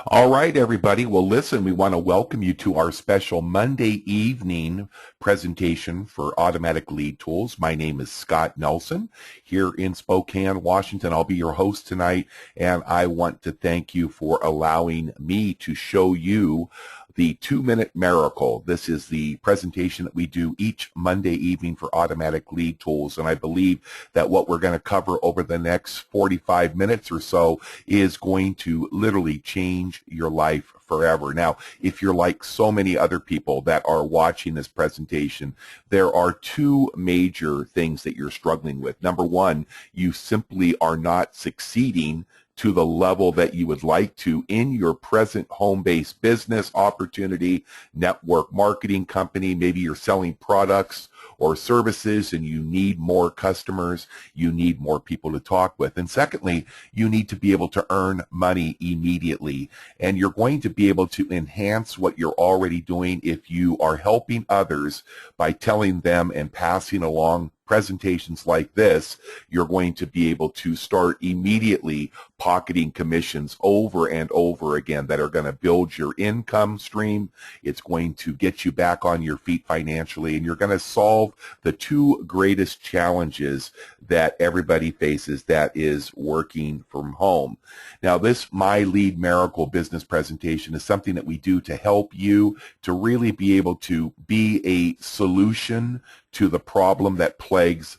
All right, everybody. Well, listen, we want to welcome you to our special Monday evening presentation for Automatic Lead Tools. My name is Scott Nelson here in Spokane, Washington. I'll be your host tonight, and I want to thank you for allowing me to show you the 2-minute miracle. This is the presentation that we do each Monday evening for Automatic Lead Tools, and I believe that what we're going to cover over the next 45 minutes or so is going to literally change your life forever. Now, if you're like so many other people that are watching this presentation, there are two major things that you're struggling with. Number one, you simply are not succeeding to the level that you would like to in your present home-based business opportunity, network marketing company. Maybe you're selling products or services and you need more customers, you need more people to talk with. And secondly, you need to be able to earn money immediately. And you're going to be able to enhance what you're already doing if you are helping others by telling them and passing along presentations like this. You're going to be able to start immediately pocketing commissions over and over again that are going to build your income stream. It's going to get you back on your feet financially, and you're going to solve the two greatest challenges that everybody faces, that is working from home. Now, this My Lead Miracle business presentation is something that we do to help you to really be able to be a solution to the problem that plagues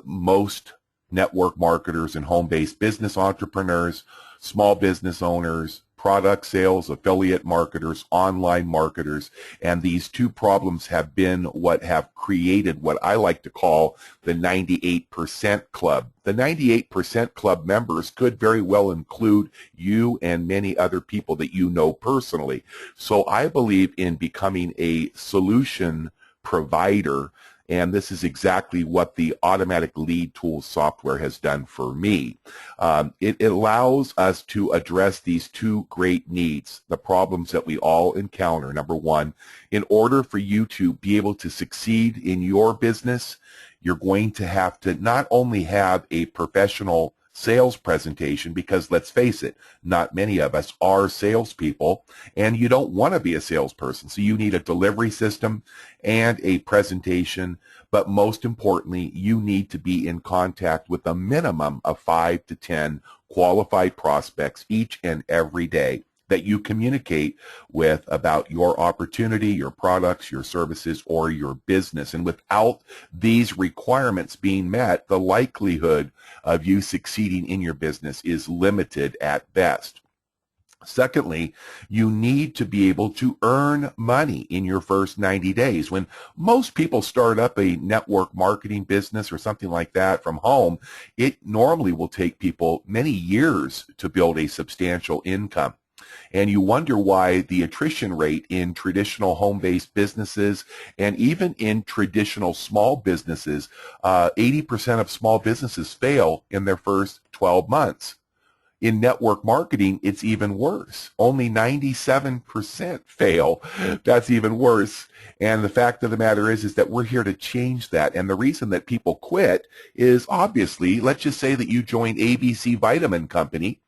most network marketers and home-based business entrepreneurs, small business owners, product sales, affiliate marketers, online marketers, and these two problems have been what have created what I like to call the 98% Club. The 98% Club members could very well include you and many other people that you know personally. So I believe in becoming a solution provider, and this is exactly what the Automatic Lead Tools software has done for me. It allows us to address these two great needs, the problems that we all encounter. Number one, in order for you to be able to succeed in your business, you're going to have to not only have a professional sales presentation, because let's face it, not many of us are salespeople, and you don't want to be a salesperson. So you need a delivery system and a presentation, but most importantly, you need to be in contact with a minimum of 5 to 10 qualified prospects each and every day that you communicate with about your opportunity, your products, your services, or your business. And without these requirements being met, the likelihood of you succeeding in your business is limited at best. Secondly, you need to be able to earn money in your first 90 days. When most people start up a network marketing business or something like that from home, it normally will take people many years to build a substantial income. And you wonder why the attrition rate in traditional home-based businesses and even in traditional small businesses, 80% of small businesses fail in their first 12 months. In network marketing, it's even worse. Only 97% fail. That's even worse. And the fact of the matter is that we're here to change that. And the reason that people quit is obviously, let's just say that you join ABC Vitamin Company.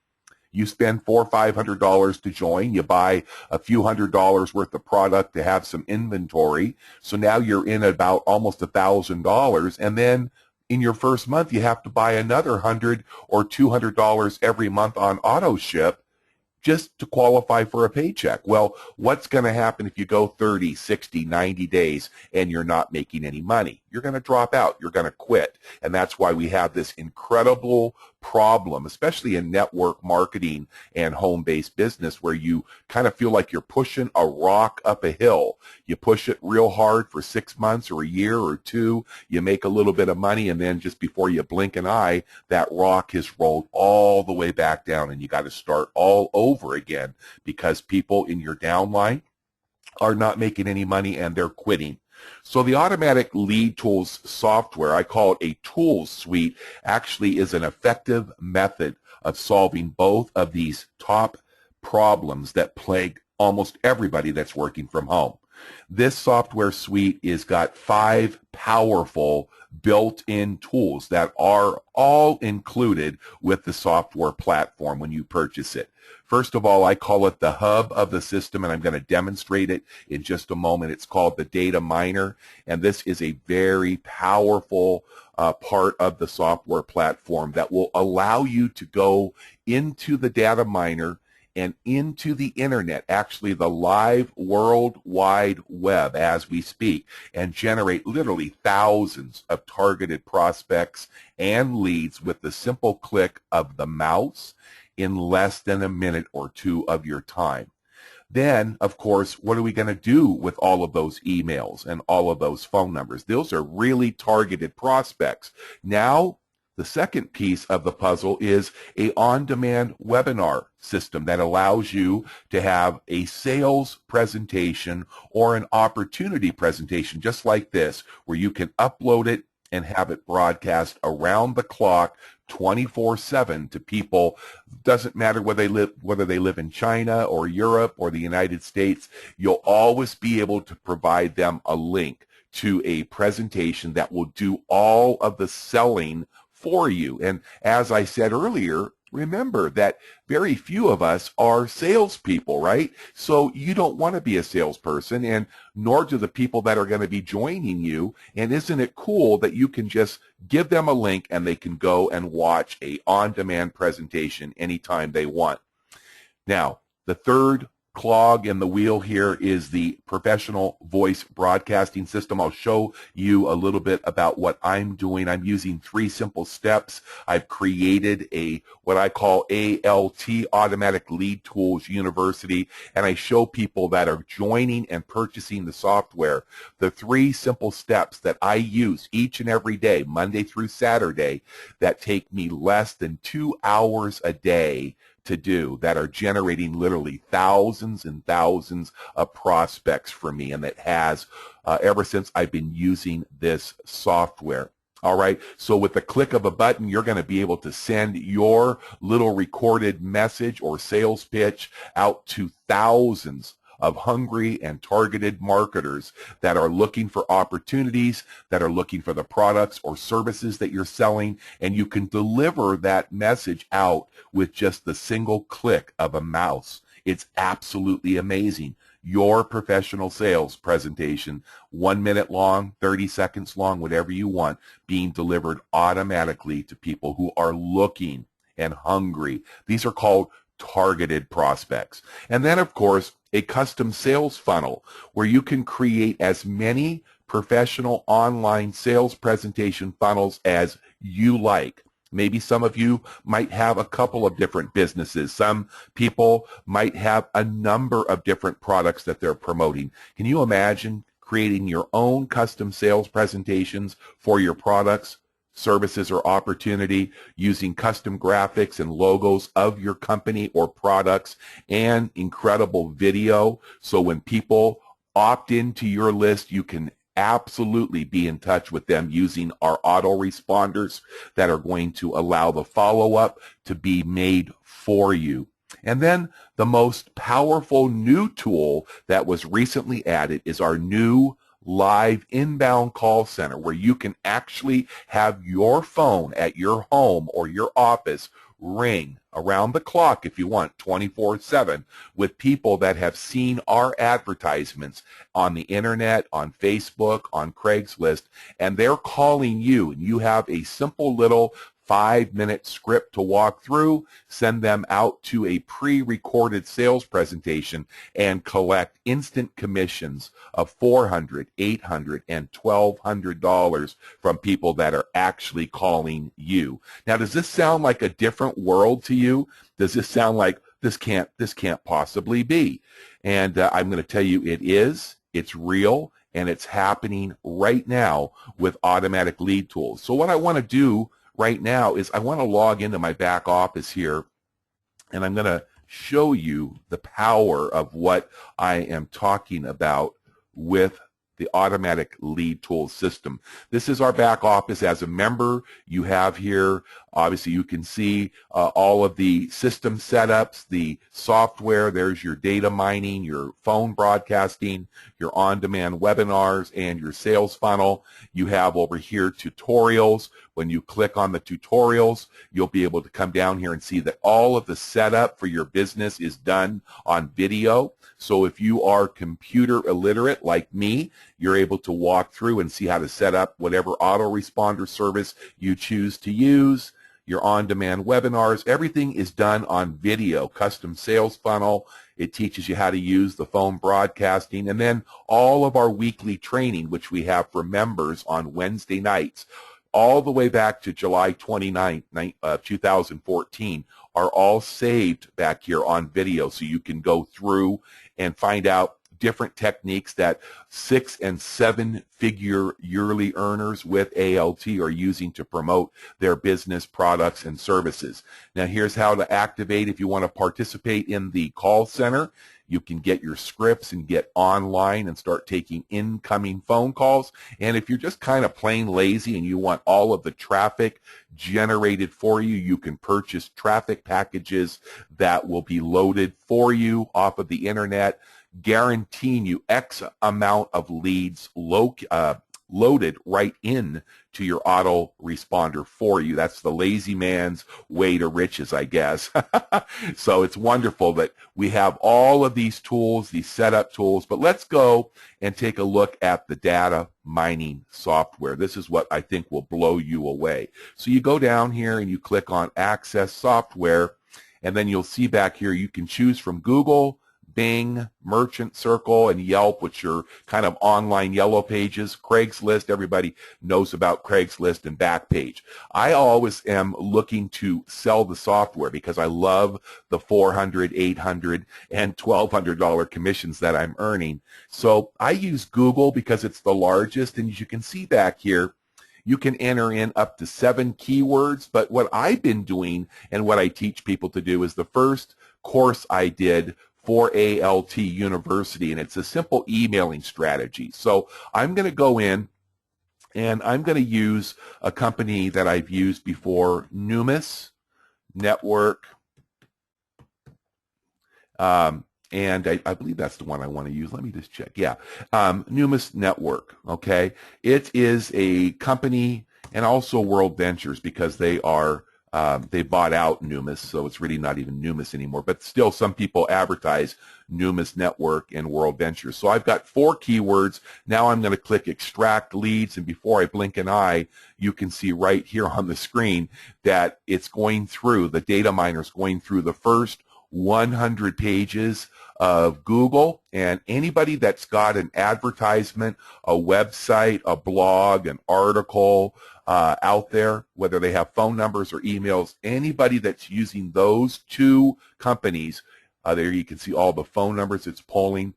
You spend $400 or $500 to join. You buy a few $100s worth of product to have some inventory. So now you're in about almost $1,000. And then in your first month, you have to buy another $100 or $200 every month on auto ship just to qualify for a paycheck. Well, what's going to happen if you go 30, 60, 90 days and you're not making any money? You're going to drop out. You're going to quit. And that's why we have this incredible problem, especially in network marketing and home-based business, where you kind of feel like you're pushing a rock up a hill. You push it real hard for 6 months or a year or two. You make a little bit of money, and then just before you blink an eye, that rock has rolled all the way back down, and you got to start all over again because people in your downline are not making any money and they're quitting. So the Automatic Lead Tools software, I call it a tools suite, actually is an effective method of solving both of these top problems that plague almost everybody that's working from home. This software suite is got 5 powerful built-in tools that are all included with the software platform when you purchase it. First of all, I call it the hub of the system, and I'm going to demonstrate it in just a moment. It's called the data miner, and this is a very powerful part of the software platform that will allow you to go into the data miner and into the internet, actually the live World Wide Web as we speak, and generate literally thousands of targeted prospects and leads with the simple click of the mouse in less than a minute or two of your time. Then, of course, what are we going to do with all of those emails and all of those phone numbers? Those are really targeted prospects. Now, the second piece of the puzzle is a on-demand webinar system that allows you to have a sales presentation or an opportunity presentation just like this, where you can upload it and have it broadcast around the clock 24/7 to people. Doesn't matter whether they live in China or Europe or the United States. You'll always be able to provide them a link to a presentation that will do all of the selling for you. And as I said earlier, remember that very few of us are salespeople, right? So you don't want to be a salesperson, and nor do the people that are going to be joining you. And isn't it cool that you can just give them a link and they can go and watch a on-demand presentation anytime they want? Now, the third clog in the wheel here is the professional voice broadcasting system. I'll show you a little bit about what I'm doing. I'm using 3 simple steps. I've created what I call ALT, Automatic Lead Tools University, and I show people that are joining and purchasing the software the 3 simple steps that I use each and every day, Monday through Saturday, that take me less than 2 hours a day to do, that are generating literally thousands and thousands of prospects for me, and that has ever since I've been using this software. All right, so with the click of a button, you're going to be able to send your little recorded message or sales pitch out to thousands of hungry and targeted marketers that are looking for opportunities, that are looking for the products or services that you're selling, and you can deliver that message out with just the single click of a mouse. It's absolutely amazing. Your professional sales presentation, 1 minute long, 30 seconds long, whatever you want, being delivered automatically to people who are looking and hungry. These are called targeted prospects. And then, of course, a custom sales funnel where you can create as many professional online sales presentation funnels as you like. Maybe some of you might have a couple of different businesses. Some people might have a number of different products that they're promoting. Can you imagine creating your own custom sales presentations for your products, services, or opportunity using custom graphics and logos of your company or products and incredible video? So when people opt into your list, you can absolutely be in touch with them using our autoresponders that are going to allow the follow-up to be made for you. And then the most powerful new tool that was recently added is our new live inbound call center, where you can actually have your phone at your home or your office ring around the clock if you want, 24/7, with people that have seen our advertisements on the internet, on Facebook, on Craigslist, and they're calling you, and you have a simple little 5-minute script to walk through, send them out to a pre-recorded sales presentation, and collect instant commissions of $400, $800, and $1,200 from people that are actually calling you. Now, does this sound like a different world to you? Does this sound like this can't possibly be? And I'm going to tell you it is. It's real, and it's happening right now with automatic lead tools. So what I want to do right now is I want to log into my back office here, and I'm going to show you the power of what I am talking about with the automatic lead tool system. This is our back office. As a member, you have here, obviously you can see all of the system setups, the software. There's your data mining, your phone broadcasting, your on-demand webinars, and your sales funnel. You have over here tutorials. When you click on the tutorials, you'll be able to come down here and see that all of the setup for your business is done on video. So if you are computer illiterate like me, you're able to walk through and see how to set up whatever autoresponder service you choose to use. Your on-demand webinars, everything is done on video. Custom sales funnel, it teaches you how to use the phone broadcasting, and then all of our weekly training, which we have for members on Wednesday nights, all the way back to July 29th, 2014, are all saved back here on video, so you can go through and find out different techniques that 6- and 7-figure yearly earners with ALT are using to promote their business products and services. Now here's how to activate if you want to participate in the call center. You can get your scripts and get online and start taking incoming phone calls. And if you're just kind of plain lazy and you want all of the traffic generated for you, you can purchase traffic packages that will be loaded for you off of the internet, guaranteeing you X amount of leads loaded right in to your autoresponder for you. That's the lazy man's way to riches, I guess. So it's wonderful that we have all of these tools, these setup tools, but let's go and take a look at the data mining software. This is what I think will blow you away. So you go down here and you click on Access Software, and then you'll see back here you can choose from Google, Bing, Merchant Circle, and Yelp, which are kind of online yellow pages. Craigslist, everybody knows about Craigslist and Backpage. I always am looking to sell the software because I love the $400, $800, and $1,200 commissions that I'm earning. So I use Google because it's the largest, and as you can see back here, you can enter in up to 7 keywords, but what I've been doing and what I teach people to do is the first course I did for ALT University, and it's a simple emailing strategy. So I'm going to go in and I'm going to use a company that I've used before, Numis Network, and I believe that's the one I want to use. Let me just check. Yeah, Numis Network, okay? It is a company, and also World Ventures, because they are they bought out Numis, so it's really not even Numis anymore. But still, some people advertise Numis Network and World Ventures. So I've got 4 keywords. Now I'm going to click Extract Leads, and before I blink an eye, you can see right here on the screen that it's going through, the data miner's going through the first 100 pages of Google, and anybody that's got an advertisement, a website, a blog, an article out there, whether they have phone numbers or emails, anybody that's using those 2 companies, there you can see all the phone numbers it's pulling,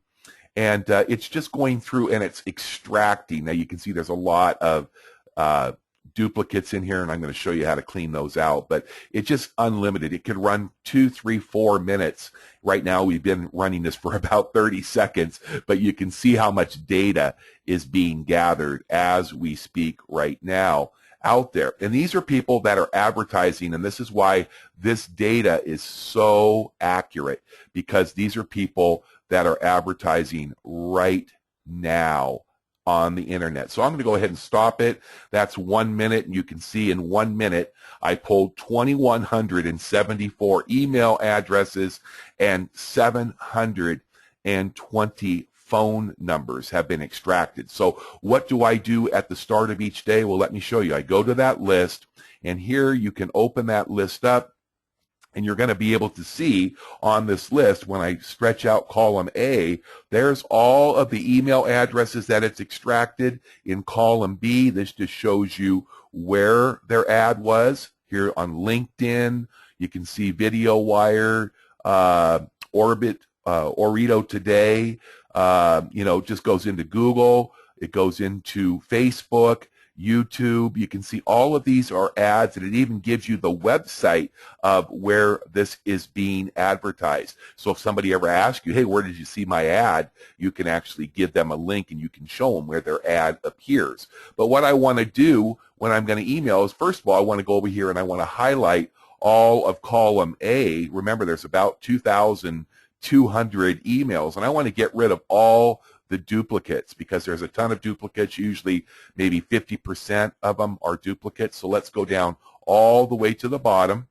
and it's just going through and it's extracting. Now you can see there's a lot of duplicates in here, and I'm going to show you how to clean those out, but it's just unlimited. It could run 2, 3, 4 minutes. Right now we've been running this for about 30 seconds, but you can see how much data is being gathered as we speak right now out there. And these are people that are advertising, and this is why this data is so accurate, because these are people that are advertising right now on the internet. So I'm going to go ahead and stop it. That's 1 minute, and you can see in 1 minute I pulled 2,174 email addresses and 720 phone numbers have been extracted. So what do I do at the start of each day? Well, let me show you. I go to that list, and here you can open that list up, and you're going to be able to see on this list, when I stretch out column A, there's all of the email addresses that it's extracted. In column B, this just shows you where their ad was. Here on LinkedIn, you can see VideoWire, Orito Today, just goes into Google. It goes into Facebook. YouTube. You can see all of these are ads, and it even gives you the website of where this is being advertised. So if somebody ever asks you, hey, where did you see my ad? You can actually give them a link and you can show them where their ad appears. But what I want to do when I'm going to email is, first of all, I want to go over here and I want to highlight all of column A. Remember, there's about 2,200 emails, and I want to get rid of all the duplicates because there's a ton of duplicates. Usually maybe 50% of them are duplicates. So let's go down all the way to the bottom,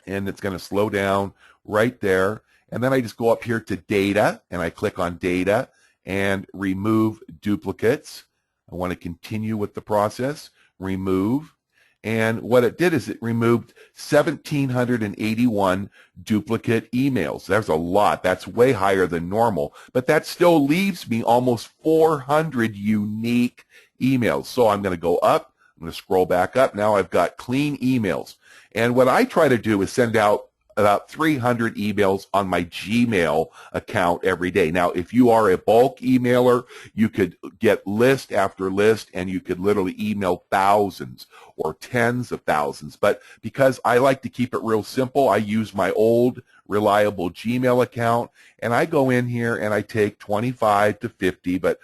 and it's going to slow down right there. And then I just go up here to data, and I click on data and remove duplicates. I want to continue with the process, remove. And what it did is it removed 1,781 duplicate emails. There's a lot. That's way higher than normal. But that still leaves me almost 400 unique emails. So I'm going to go up. I'm going to scroll back up. Now I've got clean emails. And what I try to do is send out about 300 emails on my Gmail account every day. Now, if you are a bulk emailer, you could get list after list, and you could literally email thousands or tens of thousands. But because I like to keep it real simple, I use my old reliable Gmail account, and I go in here and I take 25 to 50, but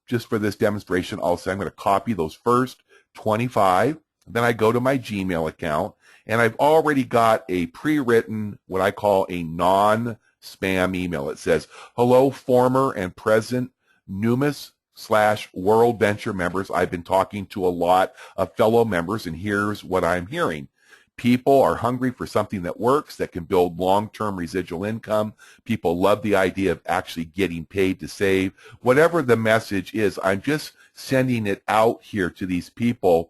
just for this demonstration, I'll say I'm going to copy those first 25. Then I go to my Gmail account, and I've already got a pre-written, what I call a non-spam email. It says, hello, former and present Numis/World Venture members. I've been talking to a lot of fellow members, and here's what I'm hearing. People are hungry for something that works, that can build long-term residual income. People love the idea of actually getting paid to save. Whatever the message is, I'm just sending it out here to these people.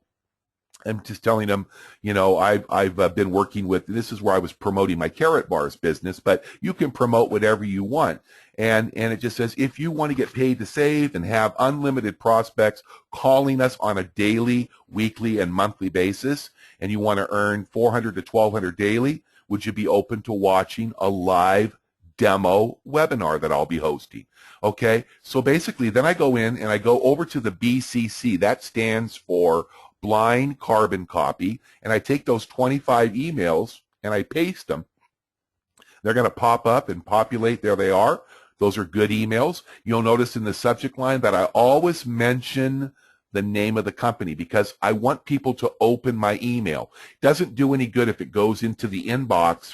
I'm just telling them, you know, I've been working with, this is where I was promoting my carrot bars business, but you can promote whatever you want. And it just says, if you want to get paid to save and have unlimited prospects calling us on a daily, weekly, and monthly basis, and you want to earn 400 to 1,200 daily, would you be open to watching a live demo webinar that I'll be hosting? Okay, so basically then I go in and I go over to the BCC. That stands for blind carbon copy, and I take those 25 emails and I paste them. They're going to pop up and populate. There they are. Those are good emails. You'll notice in the subject line that I always mention the name of the company because I want people to open my email. It doesn't do any good if it goes into the inbox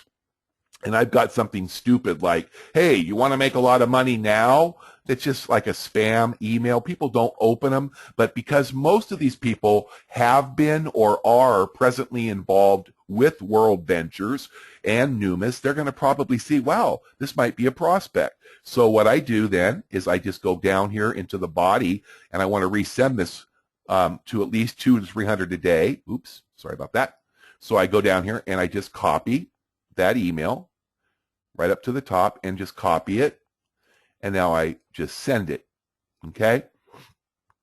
and I've got something stupid like, hey, you want to make a lot of money now? That's just like a spam email. People don't open them, but because most of these people have been or are presently involved with World Ventures and Numis, they're going to probably see, wow, this might be a prospect. So what I do then is I just go down here into the body, and I want to resend this to at least 200 to 300 a day. Oops, sorry about that. So I go down here and I just copy that email right up to the top and just copy it. And now I just send it, okay?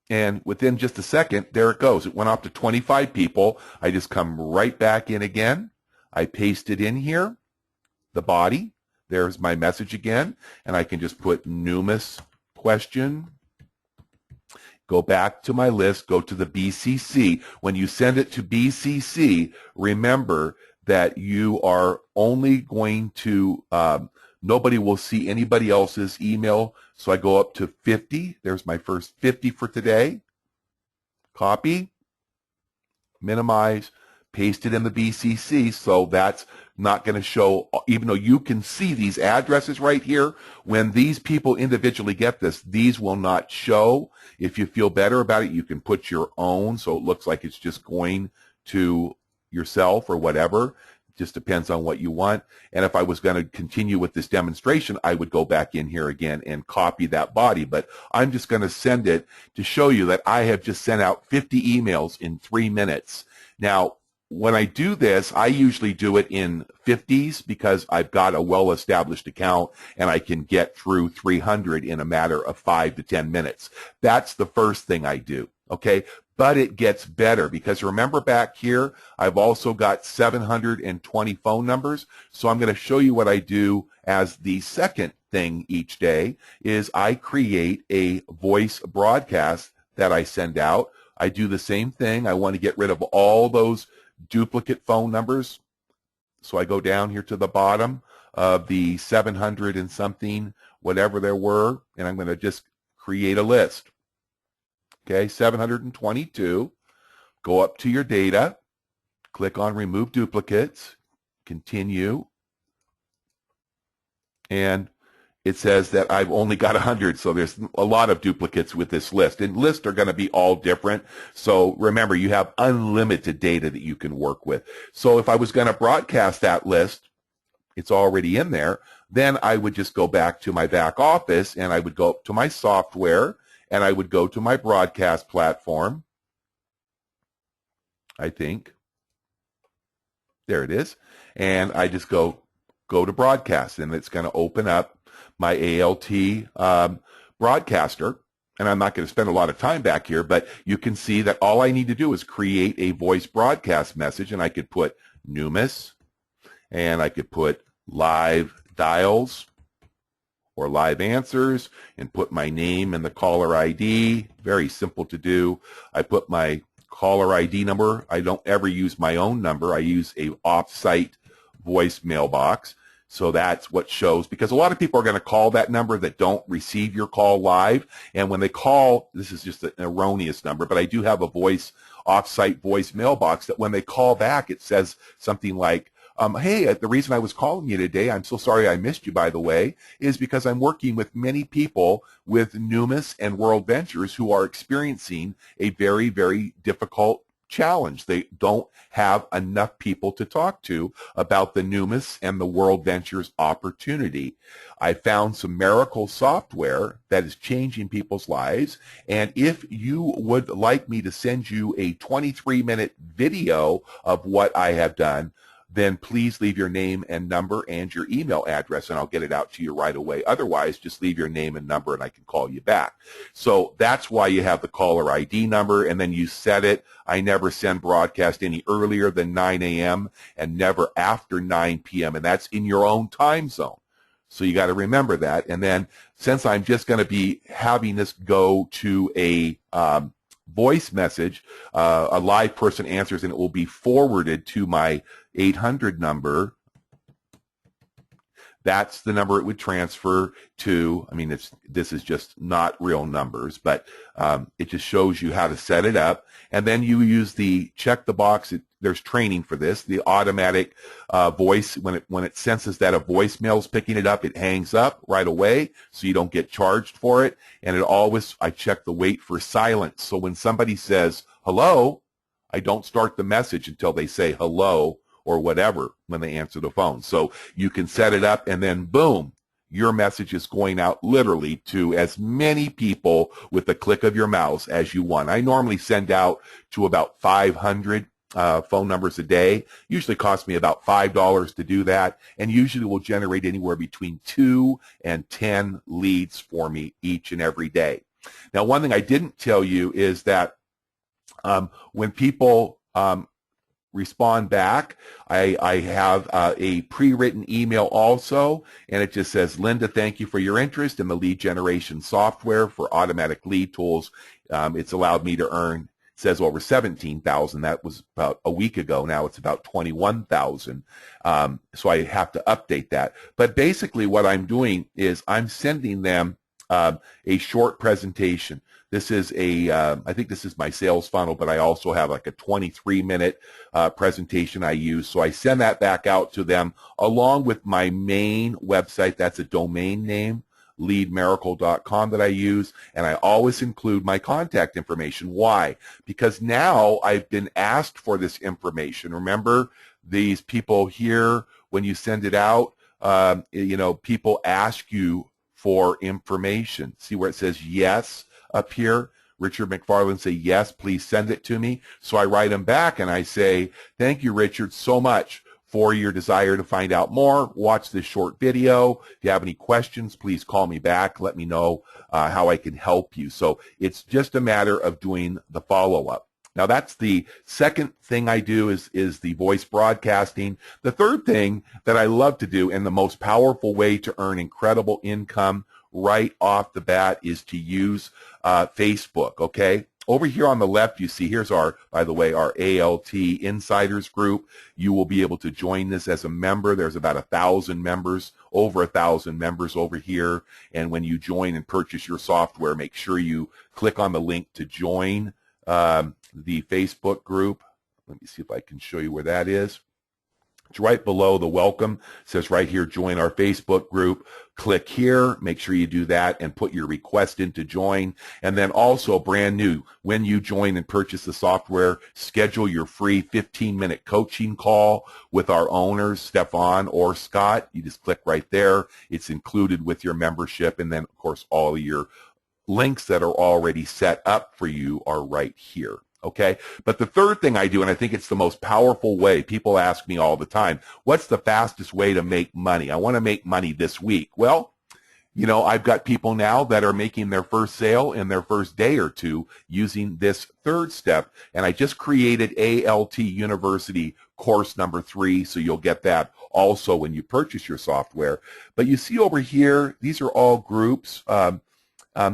And within just a second, there it goes. It went off to 25 people. I just come right back in again. I paste it in here, the body. There's my message again. And I can just put Numis question. Go back to my list, go to the BCC. When you send it to BCC, remember that you are only going to nobody will see anybody else's email. So I go up to 50. There's my first 50 for today. Copy, minimize, paste it in the BCC. So that's not going to show, even though you can see these addresses right here, when these people individually get this, these will not show. If you feel better about it, you can put your own so it looks like it's just going to yourself or whatever. Just depends on what you want. And if I was going to continue with this demonstration, I would go back in here again and copy that body. But I'm just going to send it to show you that I have just sent out 50 emails in 3 minutes. Now, when I do this, I usually do it in 50s because I've got a well-established account and I can get through 300 in a matter of 5 to 10 minutes. That's the first thing I do, okay? But it gets better because remember back here, I've also got 720 phone numbers. So I'm going to show you what I do as the second thing each day is I create a voice broadcast that I send out. I do the same thing. I want to get rid of all those duplicate phone numbers. So I go down here to the bottom of the 700 and something, whatever there were, and I'm going to just create a list. Okay, 722. Go up to your data, click on remove duplicates, continue, and it says that I've only got 100, so there's a lot of duplicates with this list. And lists are going to be all different. So remember, you have unlimited data that you can work with. So if I was going to broadcast that list, it's already in there, then I would just go back to my back office and I would go up to my software and I would go to my broadcast platform. I think. There it is. And I just go to broadcast, and it's going to open up my ALT broadcaster. And I'm not going to spend a lot of time back here, but you can see that all I need to do is create a voice broadcast message, and I could put Numis, and I could put live dials or live answers, and put my name and the caller ID. Very simple to do. I put my caller ID number. I don't ever use my own number. I use a off-site voicemail box. So that's what shows, because a lot of people are going to call that number that don't receive your call live. And when they call, this is just an erroneous number, but I do have a off-site voicemail box that when they call back, it says something like, hey, the reason I was calling you today, I'm so sorry I missed you, by the way, is because I'm working with many people with Numis and World Ventures who are experiencing a very, very difficult challenge. They don't have enough people to talk to about the Numis and the World Ventures opportunity. I found some miracle software that is changing people's lives, and if you would like me to send you a 23-minute video of what I have done, then please leave your name and number and your email address, and I'll get it out to you right away. Otherwise, just leave your name and number, and I can call you back. So that's why you have the caller ID number, and then you set it. I never send broadcast any earlier than 9 a.m. and never after 9 p.m., and that's in your own time zone. So you got to remember that. And then since I'm just going to be having this go to a voice message, a live person answers, and it will be forwarded to my 800 number. That's the number it would transfer to. I mean, this is just not real numbers, but it just shows you how to set it up. And then you use the check the box. There's training for this. The automatic voice, when it senses that a voicemail is picking it up, it hangs up right away, so you don't get charged for it. And I check the wait for silence. So when somebody says hello, I don't start the message until they say hello or whatever when they answer the phone. So you can set it up, and then boom, your message is going out literally to as many people with the click of your mouse as you want. I normally send out to about 500 phone numbers a day. Usually costs me about $5 to do that, and usually will generate anywhere between 2 and 10 leads for me each and every day. Now, one thing I didn't tell you is that when people respond back, I have a pre-written email also, and it just says, Linda, thank you for your interest in the lead generation software for automatic lead tools. It's allowed me to earn, it says over 17,000. That was about a week ago. Now it's about 21,000. So I have to update that. But basically what I'm doing is I'm sending them a short presentation. This is I think this is my sales funnel, but I also have like a 23-minute presentation I use. So I send that back out to them along with my main website. That's a domain name, leadmiracle.com, that I use. And I always include my contact information. Why? Because now I've been asked for this information. Remember, these people here, when you send it out, people ask you for information. See where it says yes up here? Richard McFarland say, yes, please send it to me. So I write him back and I say, thank you, Richard, so much for your desire to find out more. Watch this short video. If you have any questions, please call me back. Let me know how I can help you. So it's just a matter of doing the follow-up. Now, that's the second thing I do is the voice broadcasting. The third thing that I love to do, and the most powerful way to earn incredible income right off the bat, is to use Facebook, okay? Over here on the left, you see, here's our, by the way, our ALT Insiders group. You will be able to join this as a member. There's about 1,000 members, over 1,000 members over here. And when you join and purchase your software, make sure you click on the link to join the Facebook group. Let me see if I can show you where that is. It's right below the welcome. It says right here, join our Facebook group. Click here. Make sure you do that and put your request in to join. And then also brand new, when you join and purchase the software, schedule your free 15-minute coaching call with our owners, Stefan or Scott. You just click right there. It's included with your membership. And then, of course, all of your links that are already set up for you are right here. Okay, but the third thing I do, and I think it's the most powerful way, people ask me all the time, what's the fastest way to make money? I want to make money this week. Well, you know, I've got people now that are making their first sale in their first day or two using this third step, and I just created ALT University course number 3, so you'll get that also when you purchase your software. But you see over here, these are all groups.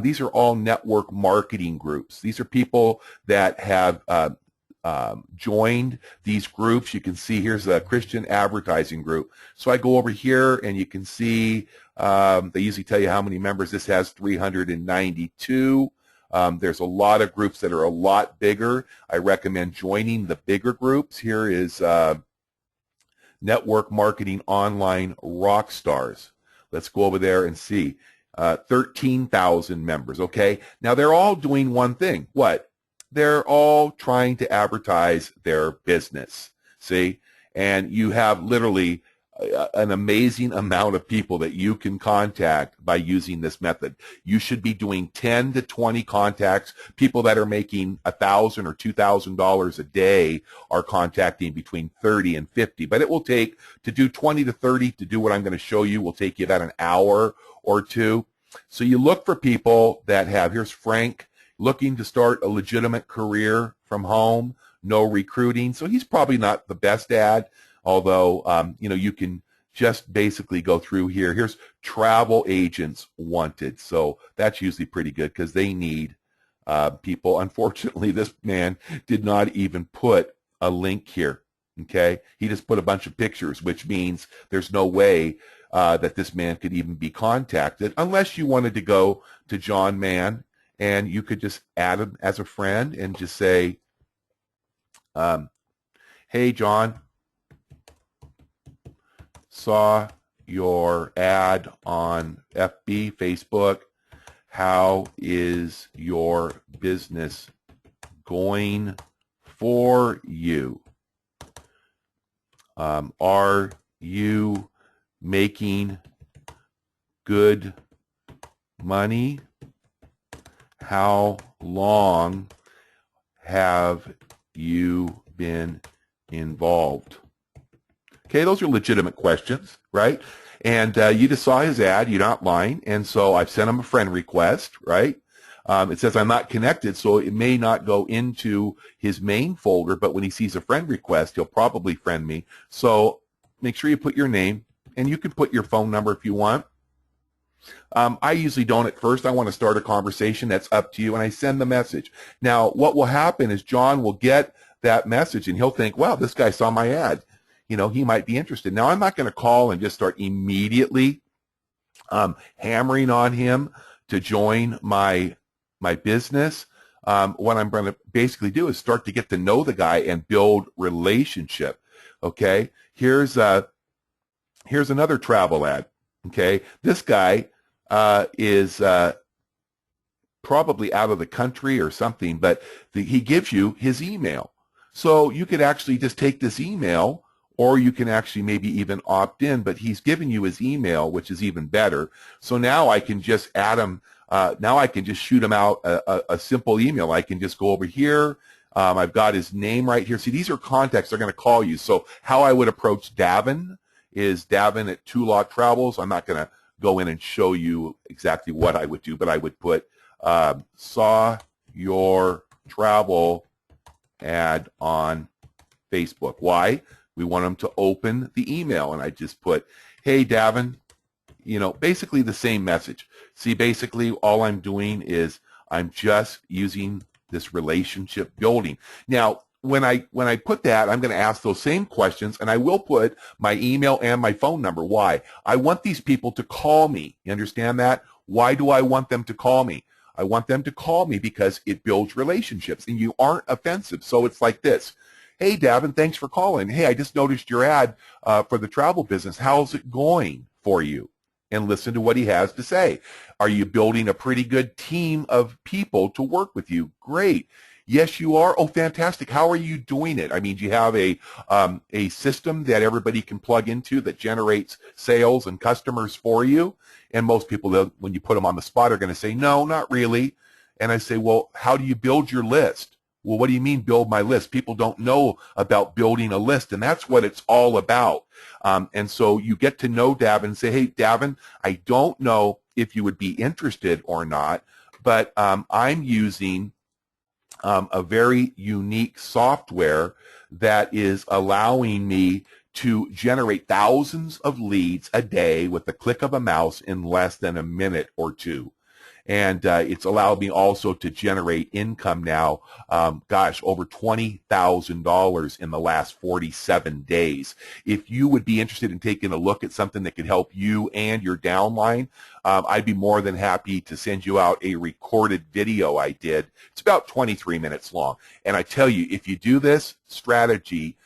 These are all network marketing groups. These are people that have joined these groups. You can see here's a Christian advertising group. So I go over here and you can see they usually tell you how many members. This has 392. There's a lot of groups that are a lot bigger. I recommend joining the bigger groups. Here is Network Marketing Online Rock Stars. Let's go over there and see. 13,000 members, okay? Now, they're all doing one thing. What? They're all trying to advertise their business, see? And you have literally an amazing amount of people that you can contact by using this method. You should be doing 10 to 20 contacts. People that are making $1,000 or $2,000 a day are contacting between 30 and 50. But it will take, to do 20 to 30, to do what I'm going to show you, will take you about an hour or two. So you look for people that have, here's Frank, looking to start a legitimate career from home, no recruiting. So he's probably not the best ad, although, you know, you can just basically go through here. Here's travel agents wanted. So that's usually pretty good because they need people. Unfortunately, this man did not even put a link here. Okay, he just put a bunch of pictures, which means there's no way that this man could even be contacted unless you wanted to go to John Mann and you could just add him as a friend and just say, hey, John, saw your ad on FB, Facebook. How is your business going for you? Are you making good money? How long have you been involved? Okay, those are legitimate questions, right? And you just saw his ad, you're not lying, and so I've sent him a friend request, right? It says I'm not connected, so it may not go into his main folder, but when he sees a friend request, he'll probably friend me. So make sure you put your name, and you can put your phone number if you want. I usually don't at first. I want to start a conversation. That's up to you, and I send the message. Now, what will happen is John will get that message, and he'll think, wow, this guy saw my ad. You know, he might be interested. Now, I'm not going to call and just start immediately hammering on him to join my business. What I'm going to basically do is start to get to know the guy and build relationship. Okay, here's another travel ad. Okay, this guy is probably out of the country or something, but he gives you his email. So you could actually just take this email, or you can actually maybe even opt in, but he's given you his email, which is even better. So now I can just add him. Now I can just shoot him out a simple email. I can just go over here. I've got his name right here. See, these are contacts. They're going to call you. So how I would approach Davin is Davin at Two Lot Travels. I'm not going to go in and show you exactly what I would do, but I would put saw your travel ad on Facebook. Why? We want them to open the email, and I just put, hey, Davin, you know, basically the same message. See, basically all I'm doing is I'm just using this relationship building. Now, when I put that, I'm going to ask those same questions, and I will put my email and my phone number. Why? I want these people to call me. You understand that? Why do I want them to call me? I want them to call me because it builds relationships, and you aren't offensive. So it's like this. Hey, Davin, thanks for calling. Hey, I just noticed your ad for the travel business. How's it going for you? And listen to what he has to say. Are you building a pretty good team of people to work with you? Great. Yes, you are. Oh, fantastic. How are you doing it? I mean, do you have a system that everybody can plug into that generates sales and customers for you? And most people, when you put them on the spot, are going to say, no, not really. And I say, well, how do you build your list? Well, what do you mean build my list? People don't know about building a list, and that's what it's all about. And so you get to know Davin and say, hey, Davin, I don't know if you would be interested or not, but I'm using a very unique software that is allowing me to generate thousands of leads a day with the click of a mouse in less than a minute or two. And it's allowed me also to generate income now, over $20,000 in the last 47 days. If you would be interested in taking a look at something that could help you and your downline, I'd be more than happy to send you out a recorded video I did. It's about 23 minutes long. And I tell you, if you do this strategy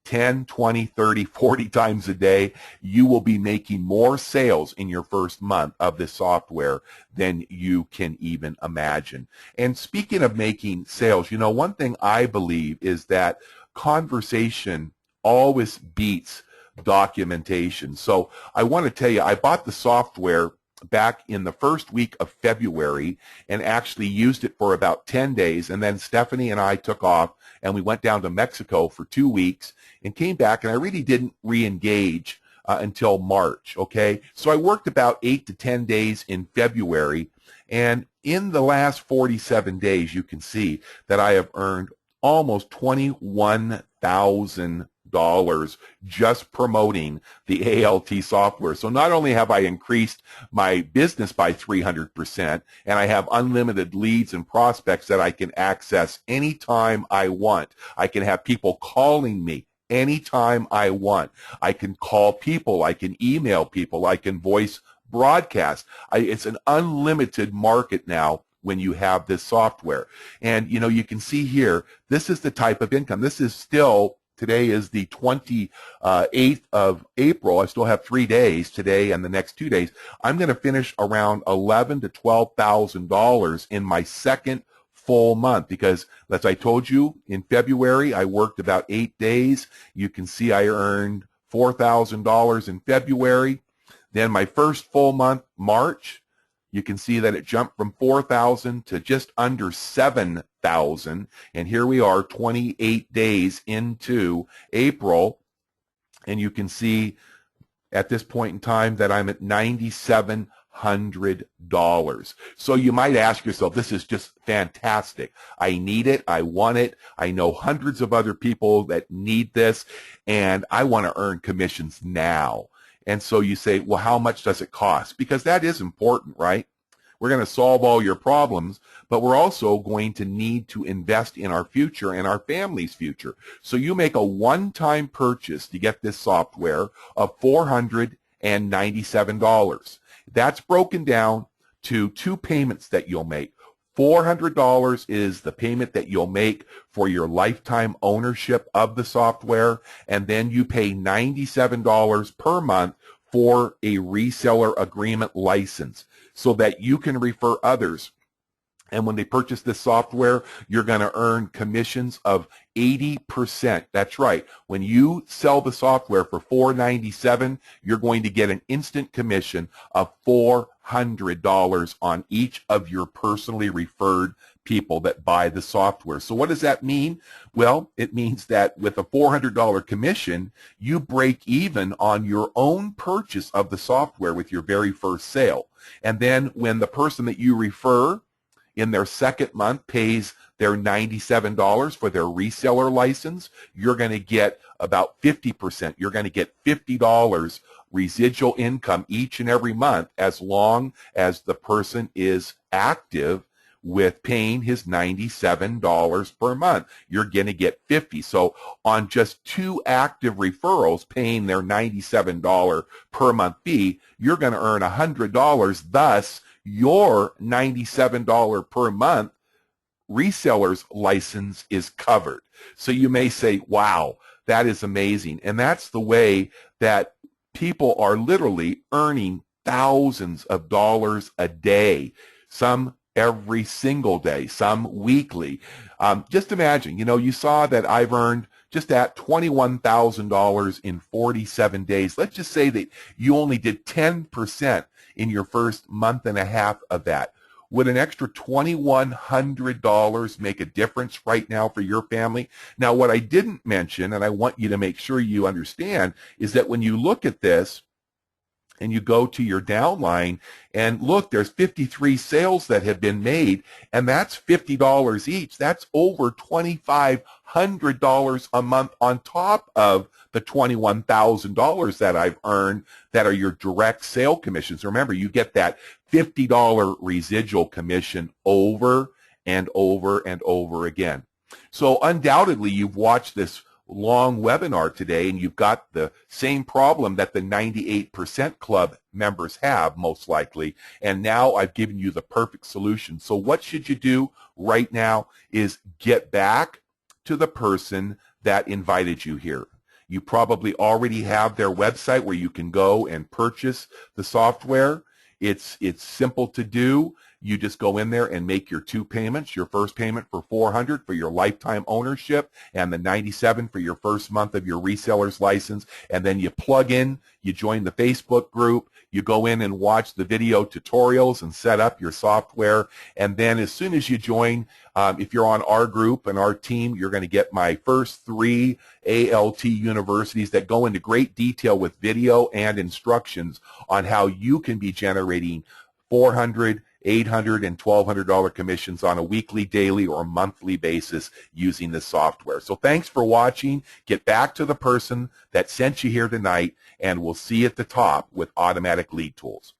10, 20, 30, 40 times a day, you will be making more sales in your first month of this software than you can even imagine. And speaking of making sales, you know, one thing I believe is that conversation always beats documentation. So I want to tell you, I bought the software back in the first week of February and actually used it for about 10 days. And then Stephanie and I took off and we went down to Mexico for 2 weeks and came back, and I really didn't re-engage until March, okay? So I worked about 8 to 10 days in February, and in the last 47 days, you can see that I have earned almost $21,000 just promoting the ALT software. So not only have I increased my business by 300%, and I have unlimited leads and prospects that I can access anytime I want. I can have people calling me anytime I want. I can call people. I can email people. I can voice broadcast. It's an unlimited market now when you have this software. And, you know, you can see here, this is the type of income. This is still, today is the 28th of April. I still have 3 days today and the next 2 days. I'm going to finish around $11,000 to $12,000 in my second full month, because as I told you, in February, I worked about 8 days. You can see I earned $4,000 in February. Then my first full month, March, you can see that it jumped from 4,000 to just under 7,000. And here we are 28 days into April. And you can see at this point in time that I'm at $9,700. So you might ask yourself, this is just fantastic. I need it. I want it. I know hundreds of other people that need this, and I want to earn commissions now. And so you say, well, how much does it cost? Because that is important, right? We're going to solve all your problems, but we're also going to need to invest in our future and our family's future. So you make a one-time purchase to get this software of $497. That's broken down to 2 payments that you'll make. $400 is the payment that you'll make for your lifetime ownership of the software, and then you pay $97 per month for a reseller agreement license so that you can refer others. And when they purchase this software, you're going to earn commissions of 80%. That's right. When you sell the software for $497, you're going to get an instant commission of $400 on each of your personally referred people that buy the software. So what does that mean? Well, it means that with a $400 commission, you break even on your own purchase of the software with your very first sale. And then when the person that you refer in their second month pays their $97 for their reseller license, you're going to get about 50%. You're going to get $50 residual income each and every month as long as the person is active with paying his $97 per month. You're going to get 50. So on just 2 active referrals paying their $97 per month fee, you're going to earn $100. Thus, your $97 per month reseller's license is covered. So you may say, wow, that is amazing. And that's the way that people are literally earning thousands of dollars a day, some every single day, some weekly. Just imagine, you saw that I've earned just at $21,000 in 47 days. Let's just say that you only did 10% in your first month and a half of that. Would an extra $2,100 make a difference right now for your family? Now, what I didn't mention, and I want you to make sure you understand, is that when you look at this and you go to your downline and look, there's 53 sales that have been made, and that's $50 each. That's over $2,500 a month on top of the $21,000 that I've earned that are your direct sale commissions. Remember, you get that $50 residual commission over and over and over again. So undoubtedly, you've watched this long webinar today, and you've got the same problem that the 98% Club members have, most likely, and now I've given you the perfect solution. So what should you do right now is get back to the person that invited you here. You probably already have their website where you can go and purchase the software. It's simple to do. You just go in there and make your 2 payments, your first payment for $400 for your lifetime ownership and the $97 for your first month of your reseller's license. And then you plug in, you join the Facebook group, you go in and watch the video tutorials and set up your software. And then as soon as you join, if you're on our group and our team, you're going to get my first 3 ALT universities that go into great detail with video and instructions on how you can be generating $400, $800, and $1,200 commissions on a weekly, daily, or monthly basis using this software. So thanks for watching. Get back to the person that sent you here tonight, and we'll see you at the top with Automatic Lead Tools.